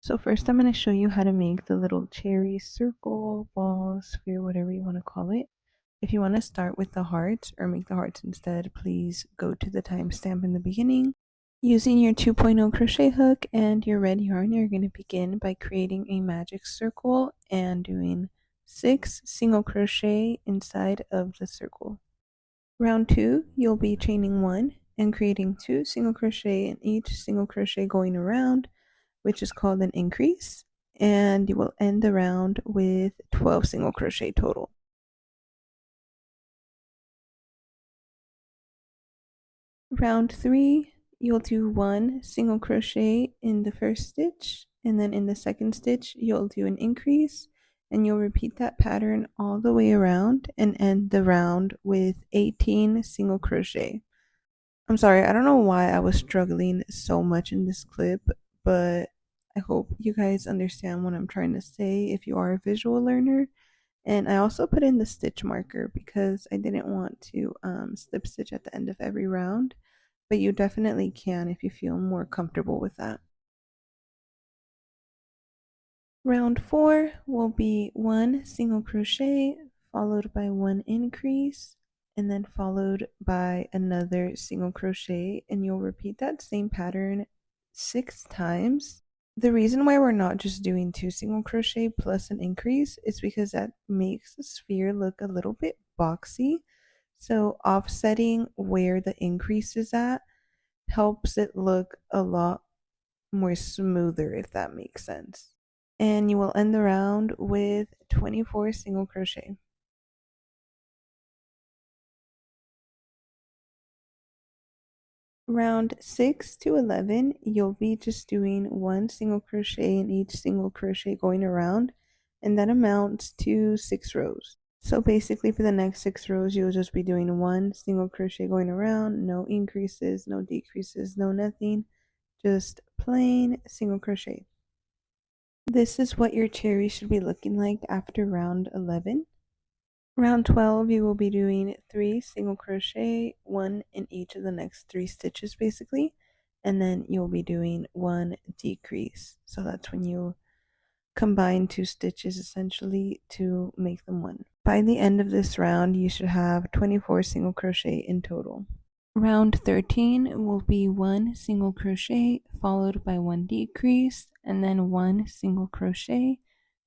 So first I'm going to show you how to make the little cherry circle, ball, sphere, whatever you want to call it. If you want to start with the hearts or make the hearts instead, please go to the timestamp in the beginning. Using your 2.0 crochet hook and your red yarn, you're going to begin by creating a magic circle and doing 6 single crochet inside of the circle. Round 2, you'll be chaining 1 and creating 2 single crochet in each single crochet going around, which is called an increase, and you will end the round with 12 single crochet total. Round 3, you'll do 1 single crochet in the first stitch, and then in the second stitch you'll do an increase, and you'll repeat that pattern all the way around and end the round with 18 single crochet. I'm sorry, I don't know why I was struggling so much in this clip, but I hope you guys understand what I'm trying to say if you are a visual learner. And I also put in the stitch marker because I didn't want to slip stitch at the end of every round, but you definitely can if you feel more comfortable with that. Round 4 will be 1 single crochet followed by 1 increase, and then followed by another single crochet, and you'll repeat that same pattern 6 times. The reason why we're not just doing 2 single crochet plus an increase is because that makes the sphere look a little bit boxy. So offsetting where the increase is at helps it look a lot more smoother, if that makes sense. And you will end the round with 24 single crochet. Round 6 to 11, you'll be just doing 1 single crochet in each single crochet going around, and that amounts to 6 rows. So basically for the next 6 rows, you'll just be doing 1 single crochet going around, no increases, no decreases, no nothing, just plain single crochet. This is what your cherry should be looking like after round 11. Round 12, you will be doing 3 single crochet, 1 in each of the next 3 stitches basically, and then you'll be doing 1 decrease. So that's when you combine 2 stitches essentially to make them 1. By the end of this round, you should have 24 single crochet in total. Round 13 will be 1 single crochet followed by 1 decrease and then 1 single crochet.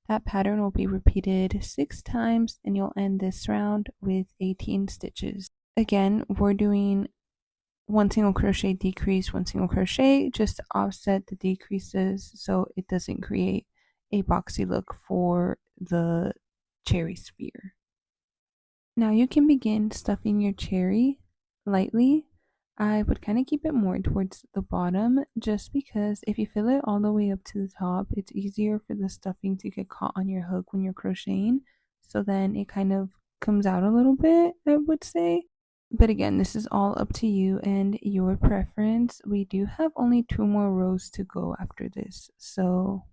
That pattern will be repeated 6 times and you'll end this round with 18 stitches. Again, we're doing 1 single crochet decrease, 1 single crochet just to offset the decreases so it doesn't create a boxy look for the cherry sphere. Now you can begin stuffing your cherry lightly. I would kind of keep it more towards the bottom just because if you fill it all the way up to the top, it's easier for the stuffing to get caught on your hook when you're crocheting. So then it kind of comes out a little bit, I would say. But again, this is all up to you and your preference. We do have only 2 more rows to go after this. So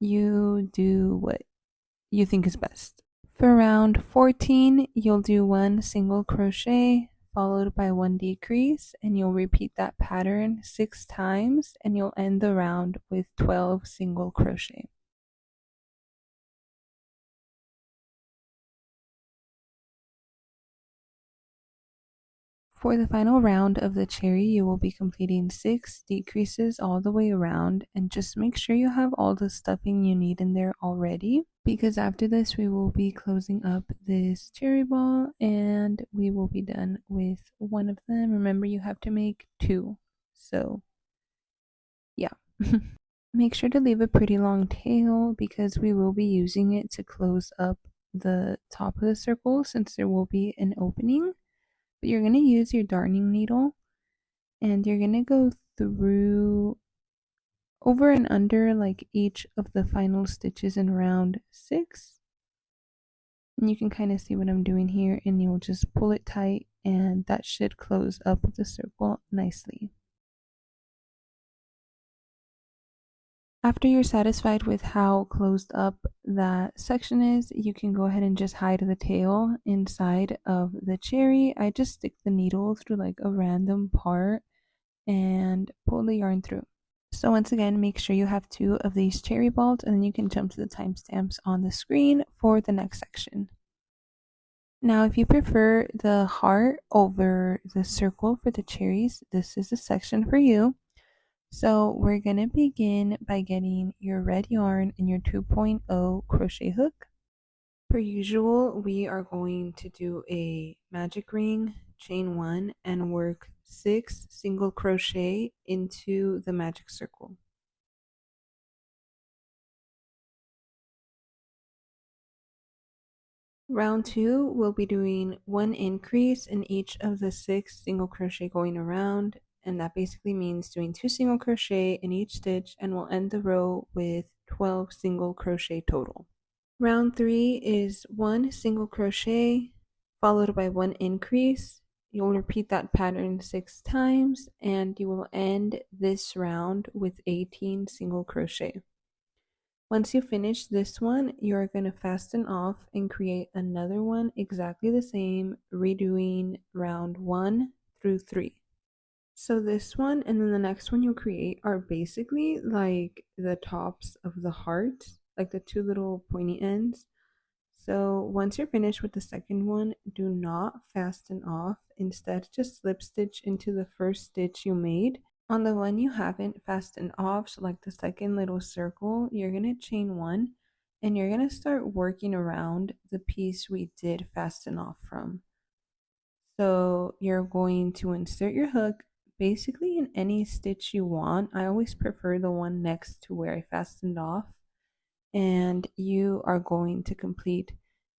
you do what you think is best. For round 14, you'll do 1 single crochet followed by 1 decrease, and you'll repeat that pattern 6 times and you'll end the round with 12 single crochet. For the final round of the cherry, you will be completing 6 decreases all the way around, and just make sure you have all the stuffing you need in there already, because after this we will be closing up this cherry ball and we will be done with one of them. Remember, you have to make 2, so yeah. Make sure to leave a pretty long tail because we will be using it to close up the top of the circle since there will be an opening. But you're going to use your darning needle and you're going to go through over and under like each of the final stitches in round 6. And you can kind of see what I'm doing here, and you'll just pull it tight and that should close up the circle nicely. After you're satisfied with how closed up that section is, you can go ahead and just hide the tail inside of the cherry. I just stick the needle through like a random part and pull the yarn through. So once again, make sure you have 2 of these cherry balls, and then you can jump to the timestamps on the screen for the next section. Now, if you prefer the heart over the circle for the cherries, this is the section for you. So we're going to begin by getting your red yarn and your 2.0 crochet hook. Per usual, we are going to do a magic ring, chain 1, and work 6 single crochet into the magic circle. Round 2, we'll be doing 1 increase in each of the 6 single crochet going around, and that basically means doing 2 single crochet in each stitch, and we'll end the row with 12 single crochet total. Round 3 is 1 single crochet followed by 1 increase. You'll repeat that pattern 6 times, and you will end this round with 18 single crochet. Once you finish this one, you're going to fasten off and create another one exactly the same, redoing round 1 through 3. So this one and then the next one you'll create are basically like the tops of the heart, like the 2 little pointy ends. So once you're finished with the second one, do not fasten off. Instead, just slip stitch into the first stitch you made. On the one you haven't fastened off, so like the second little circle, you're going to chain 1 and you're going to start working around the piece we did fasten off from. So you're going to insert your hook basically in any stitch you want. I always prefer the one next to where I fastened off. And you are going to complete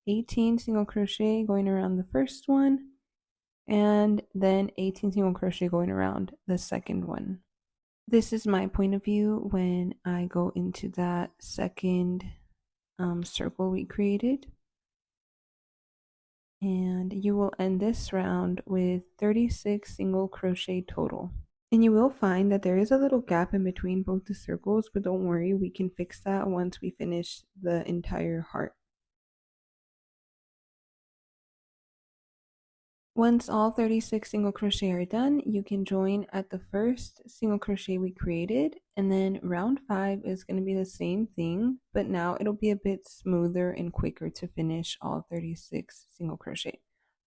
18 single crochet going around the first one, and then 18 single crochet going around the second one. This is my point of view when I go into that second circle we created. And you will end this round with 36 single crochet total. And you will find that there is a little gap in between both the circles, but don't worry, we can fix that once we finish the entire heart. Once all 36 single crochet are done, you can join at the first single crochet we created, and then round 5 is going to be the same thing, but now it'll be a bit smoother and quicker to finish all 36 single crochet.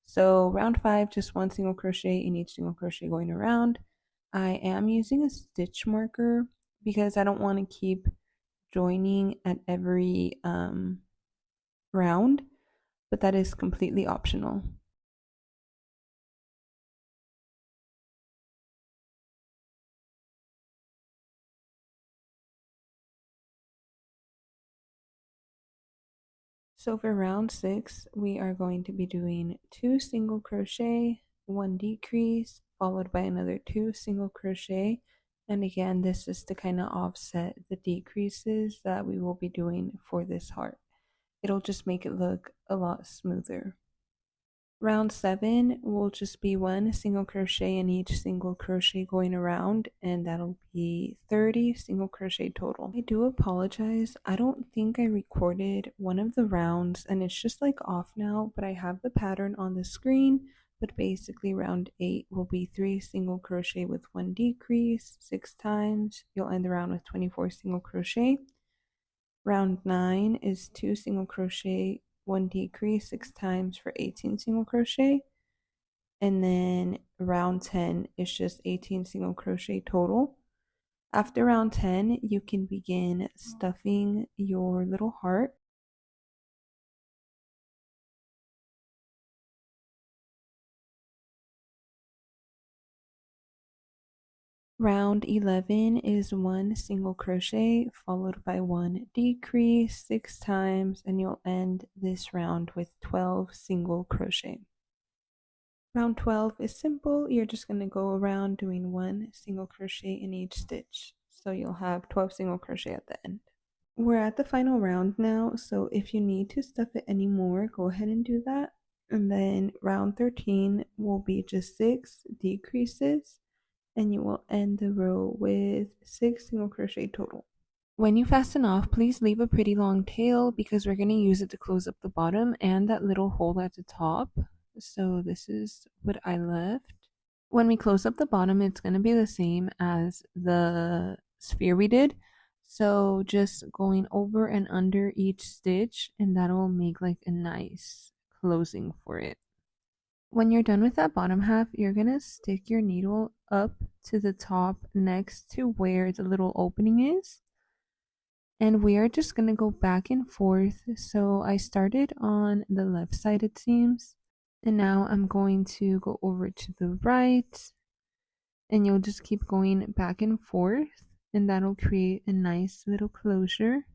So round 5, just 1 single crochet in each single crochet going around. I am using a stitch marker because I don't want to keep joining at every round, but that is completely optional. So for round 6, we are going to be doing 2 single crochet, 1 decrease, followed by another 2 single crochet. And again, this is to kind of offset the decreases that we will be doing for this heart. It'll just make it look a lot smoother. Round 7 will just be 1 single crochet in each single crochet going around, and that'll be 30 single crochet total. I do apologize, I don't think I recorded one of the rounds and it's just like off now, but I have the pattern on the screen. But basically round 8 will be 3 single crochet with 1 decrease 6 times. You'll end the round with 24 single crochet. Round 9 is 2 single crochet, 1 decrease 6 times for 18 single crochet. And then round 10 is just 18 single crochet total. After round 10, you can begin stuffing your little heart. Round 11 is 1 single crochet followed by 1 decrease 6 times, and you'll end this round with 12 single crochet. Round 12 is simple. You're just going to go around doing 1 single crochet in each stitch. So you'll have 12 single crochet at the end. We're at the final round now, so if you need to stuff it anymore, go ahead and do that. And then round 13 will be just 6 decreases, and you will end the row with 6 single crochet total. When you fasten off, please leave a pretty long tail because we're going to use it to close up the bottom and that little hole at the top. So this is what I left. When we close up the bottom, it's going to be the same as the sphere we did. So just going over and under each stitch, and that'll make like a nice closing for it. When you're done with that bottom half, you're gonna stick your needle up to the top next to where the little opening is. And we are just gonna go back and forth. So I started on the left side, it seems. And now I'm going to go over to the right, and you'll just keep going back and forth, and that'll create a nice little closure.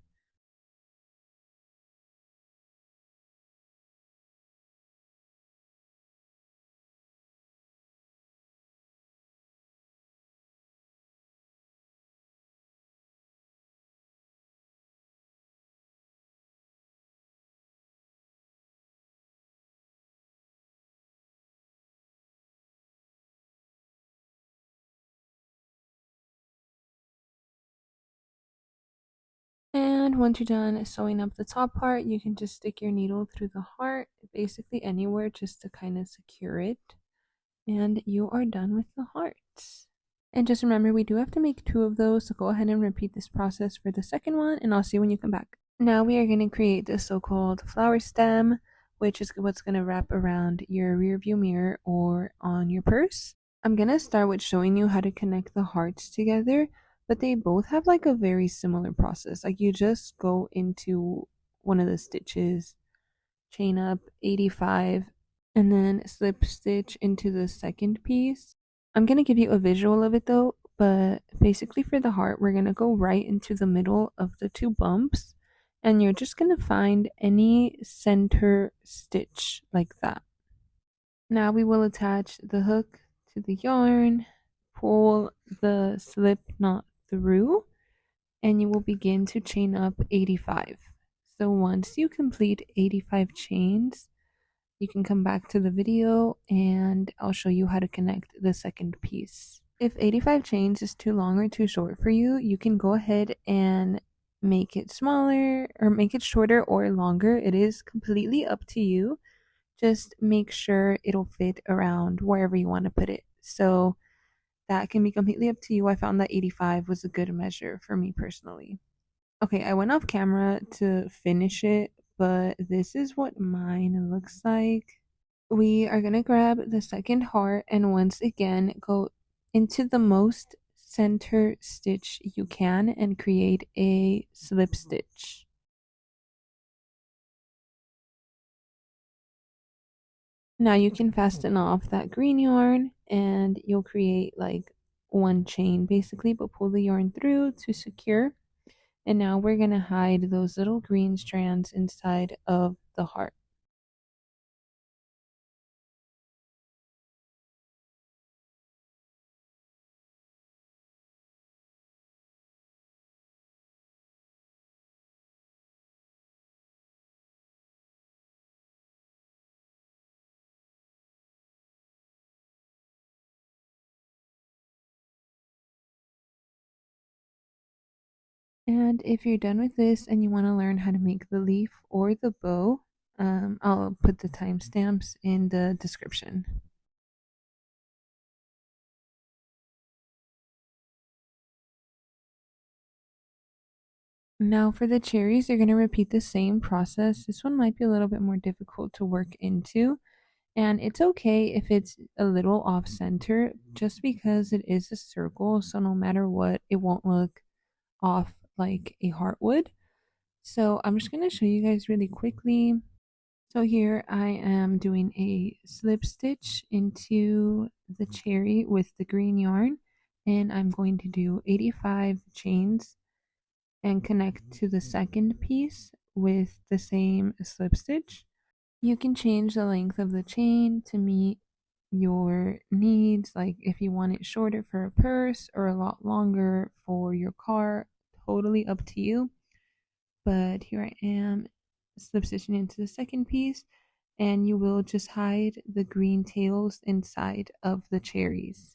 And once you're done sewing up the top part, you can just stick your needle through the heart, basically anywhere, just to kind of secure it. And you are done with the hearts. And just remember, we do have to make 2 of those, so go ahead and repeat this process for the second one, and I'll see you when you come back. Now we are going to create the so-called flower stem, which is what's going to wrap around your rear view mirror or on your purse. I'm going to start with showing you how to connect the hearts together, but they both have like a very similar process. Like you just go into one of the stitches, chain up 85, and then slip stitch into the second piece. I'm going to give you a visual of it though, but basically for the heart, we're going to go right into the middle of the 2 bumps, and you're just going to find any center stitch like that. Now we will attach the hook to the yarn, pull the slip knot through, and you will begin to chain up 85. So once you complete 85 chains, you can come back to the video and I'll show you how to connect the second piece. If 85 chains is too long or too short for you, you can go ahead and make it smaller or make it shorter or longer. It is completely up to you. Just make sure it'll fit around wherever you want to put it. So that can be completely up to you. I found that 85 was a good measure for me personally. Okay, I went off camera to finish it, but this is what mine looks like. We are going to grab the second heart and once again go into the most center stitch you can and create a slip stitch. Now you can fasten off that green yarn and you'll create like 1 chain basically, but pull the yarn through to secure. And now we're going to hide those little green strands inside of the heart. And if you're done with this and you want to learn how to make the leaf or the bow, I'll put the timestamps in the description. Now for the cherries, you're going to repeat the same process. This one might be a little bit more difficult to work into, and it's okay if it's a little off center just because it is a circle, so no matter what, it won't look off like a heart would. So I'm just going to show you guys really quickly. So here I am doing a slip stitch into the cherry with the green yarn, and I'm going to do 85 chains and connect to the second piece with the same slip stitch. You can change the length of the chain to meet your needs, like if you want it shorter for a purse or a lot longer for your car, totally up to you. But here I am slip stitching into the second piece, and you will just hide the green tails inside of the cherries.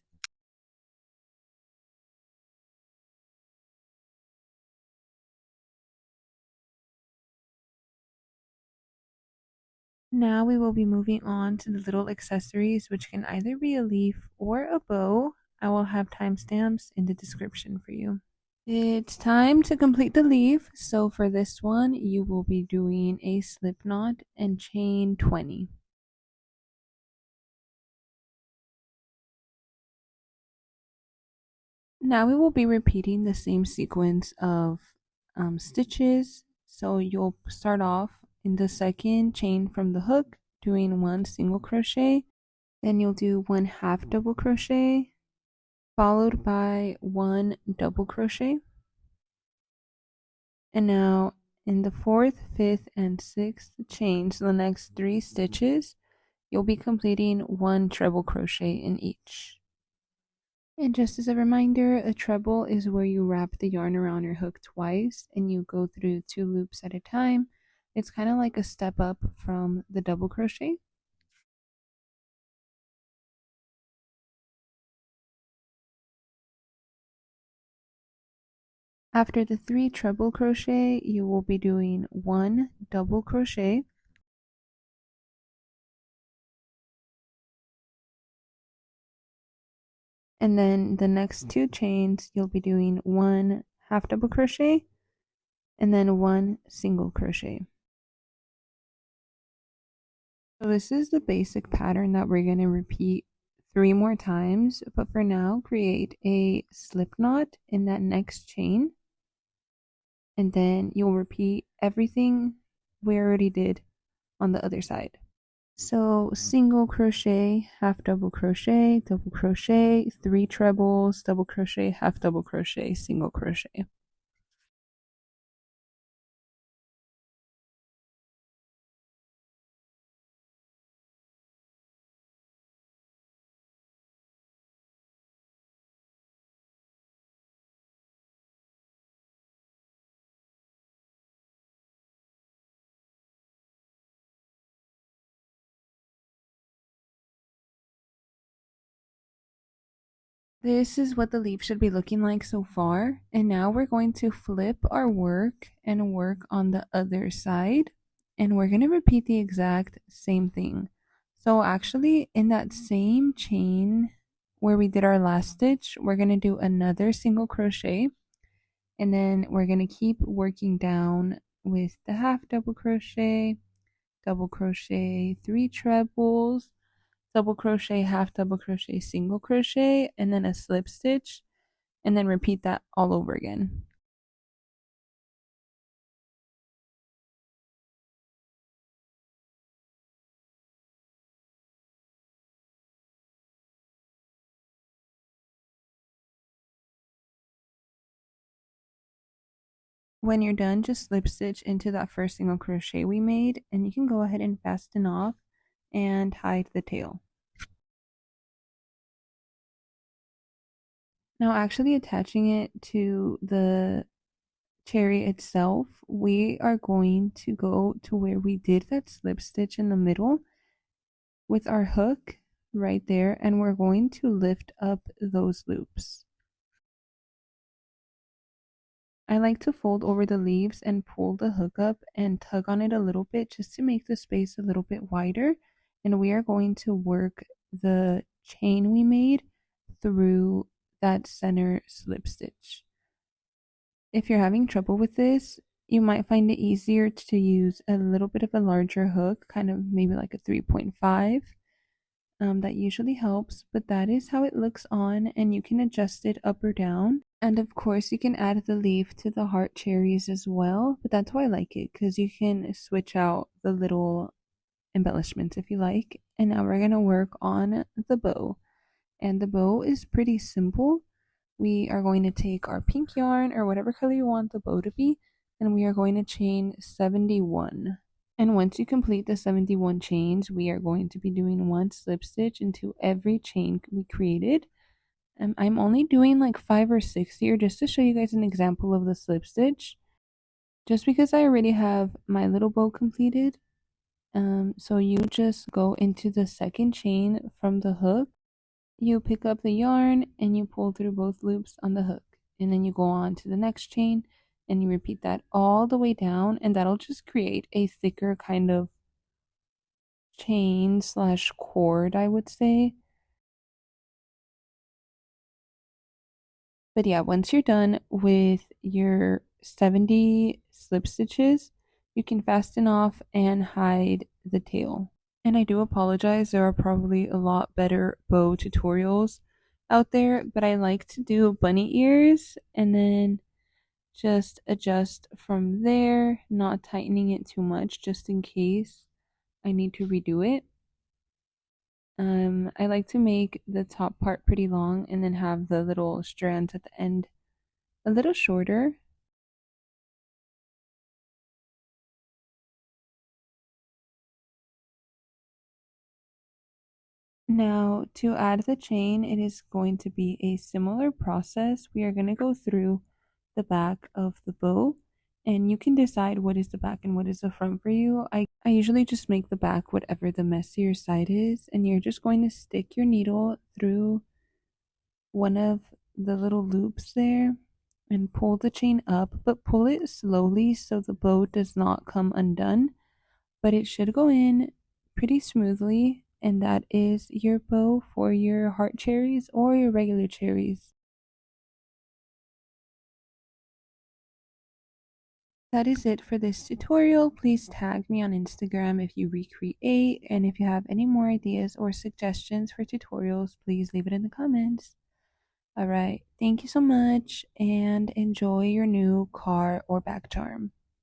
Now we will be moving on to the little accessories, which can either be a leaf or a bow. I will have timestamps in the description for you. It's time to complete the leaf. So for this one, you will be doing a slip knot and chain 20. Now we will be repeating the same sequence of stitches. So you'll start off in the second chain from the hook, doing one single crochet. Then you'll do one half double crochet, followed by one double crochet. And now in the fourth, fifth, and sixth chains, the next 3 stitches, you'll be completing one treble crochet in each. And just as a reminder, a treble is where you wrap the yarn around your hook twice and you go through 2 loops at a time. It's kind of like a step up from the double crochet. After the 3 treble crochet, you will be doing 1 double crochet. And then the next 2 chains, you'll be doing 1 half double crochet and then 1 single crochet. So this is the basic pattern that we're going to repeat 3 more times, but for now, create a slip knot in that next chain, and then you'll repeat everything we already did on the other side. So single crochet, half double crochet, 3 trebles, double crochet, half double crochet, single crochet. This is what the leaf should be looking like so far. And now we're going to flip our work and work on the other side. And we're going to repeat the exact same thing. So actually in that same chain where we did our last stitch, we're going to do another single crochet. And then we're going to keep working down with the half double crochet, 3 trebles, double crochet, half double crochet, single crochet, and then a slip stitch, and then repeat that all over again. When you're done, just slip stitch into that first single crochet we made, and you can go ahead and fasten off and hide the tail. Now actually attaching it to the cherry itself, we are going to go to where we did that slip stitch in the middle with our hook right there, and we're going to lift up those loops. I like to fold over the leaves and pull the hook up and tug on it a little bit just to make the space a little bit wider. And we are going to work the chain we made through that center slip stitch. If you're having trouble with this, you might find it easier to use a little bit of a larger hook, kind of maybe like a 3.5. That usually helps, but that is how it looks on, and you can adjust it up or down. And of course, you can add the leaf to the heart cherries as well, but that's why I like it, because you can switch out the little embellishments if you like. And now we're going to work on the bow. And the bow is pretty simple. We are going to take our pink yarn or whatever color you want the bow to be, and we are going to chain 71. And once you complete the 71 chains, we are going to be doing 1 slip stitch into every chain we created. I'm only doing like 5 or 6 here just to show you guys an example of the slip stitch. Just because I already have my little bow completed. So you just go into the second chain from the hook. You pick up the yarn and you pull through both loops on the hook. And then you go on to the next chain and you repeat that all the way down, and that'll just create a thicker kind of chain slash cord, I would say. But yeah, once you're done with your 70 slip stitches, you can fasten off and hide the tail. And I do apologize, there are probably a lot better bow tutorials out there, but I like to do bunny ears and then just adjust from there, not tightening it too much just in case I need to redo it. I like to make the top part pretty long and then have the little strands at the end a little shorter. Now, to add the chain, it is going to be a similar process. We are going to go through the back of the bow, and you can decide what is the back and what is the front for you. I usually just make the back whatever the messier side is, and you're just going to stick your needle through one of the little loops there and pull the chain up, but pull it slowly so the bow does not come undone, but it should go in pretty smoothly. And that is your bow for your heart cherries or your regular cherries. That is it for this tutorial. Please tag me on Instagram if you recreate, and if you have any more ideas or suggestions for tutorials, please leave it in the comments. Alright, thank you so much and enjoy your new car or back charm.